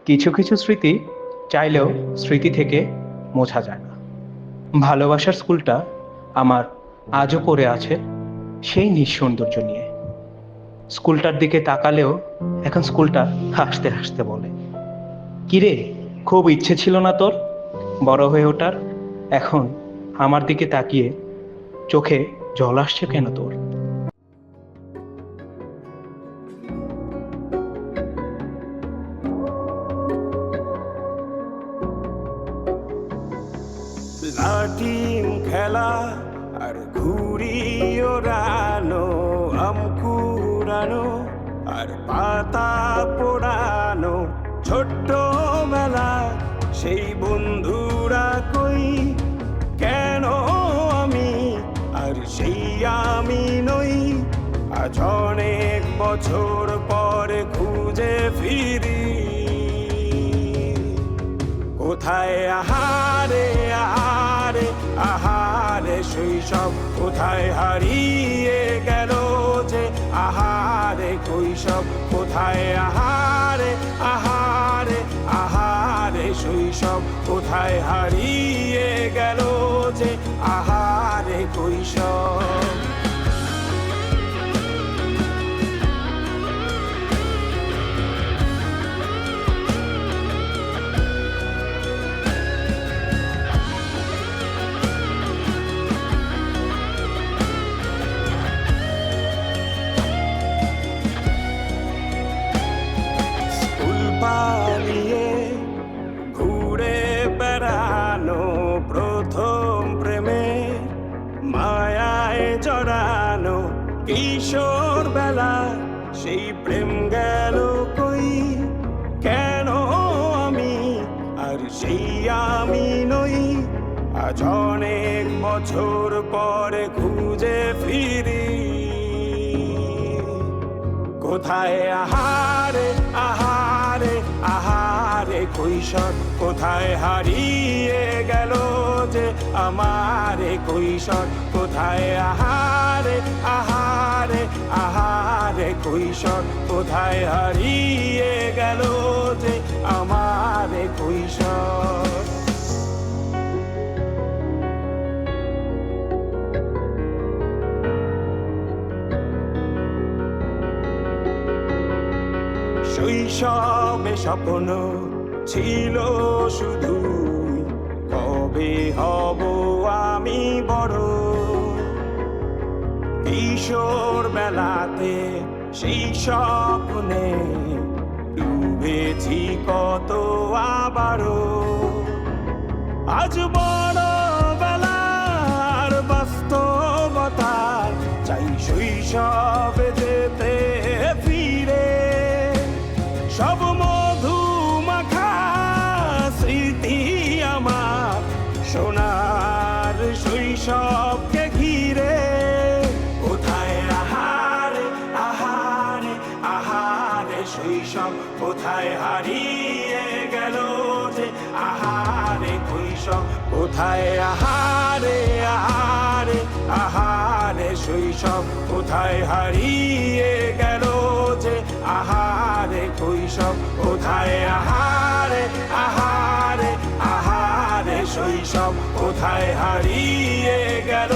কিছু কিছু স্মৃতি চাইলেও স্মৃতি থেকে মোছা যায় না। ভালোবাসার স্কুলটা আমার আজও পড়ে আছে সেই নিঃসৌন্দর্য নিয়ে। স্কুলটার দিকে তাকালেও এখন স্কুলটা হাসতে হাসতে বলে, কিরে, খুব ইচ্ছে ছিল না তোর বড় হয়ে ওঠার? এখন আমার দিকে তাকিয়ে চোখে জল আসছে কেন তোর? লাটিম খেলা আর ঘুড়ি ওড়ানো, আম কুড়ানো আর পাতা পোড়ানো, ছোট্ট মেলা সেই বন্ধুরা কই? কেন আমি আর সেই আমি নই? আজ অনেক বছর পরে খুঁজে ফিরি, কোথায় আহারে আহারে আহারে শৈশব, কোথায় হারিয়ে গেল যে আহারে কৈশব? কোথায় আহারে আহারে আহারে শৈশব, কোথায় হারিয়ে গেল যে আহারে কৈশব? পালিয়ে ঘুরে বেড়ানো, প্রথম প্রেমে মায়ায় জড়ানো, কিশোর বেলা সেই প্রেম গেল কই? কেন আমি আর সেই আমি নই? আজ অনেক বছর পরে খুঁজে ফিরি, কোথায় আহারে আহারে আহারে কৈশোর? কোথায় হারিয়ে গেল যে আমারে কৈশোর? কোথায় আহারে আহারে আহারে কৈশোর? কোথায় হারিয়ে গেল যে আমারে কৈশোর? শৈশবে স্বপ্ন ছিল শুধু, কবে হব আমি বড়? কিশোর বেলাতে সেই স্বপ্নে ডুবেছি কত আবারও। আজ বড় বেলার বাস্তবতা, চাই শৈশবে যেতে ফিরে। সব মধু মাখা স্মৃতি আমার সোনার শৈশবকে ঘিরে, কোথায় আহারে আহারে আহারে শৈশব? কোথায় হারিয়ে গেল যে আহারে কৈশোর? কোথায় আহারে আহারে আহারে শৈশব? কোথায় হারিয়ে গেল যে আহারে কৈশোর? কোথায় আহারে আহারে আহারে শৈশব? কোথায় হারিয়ে গেল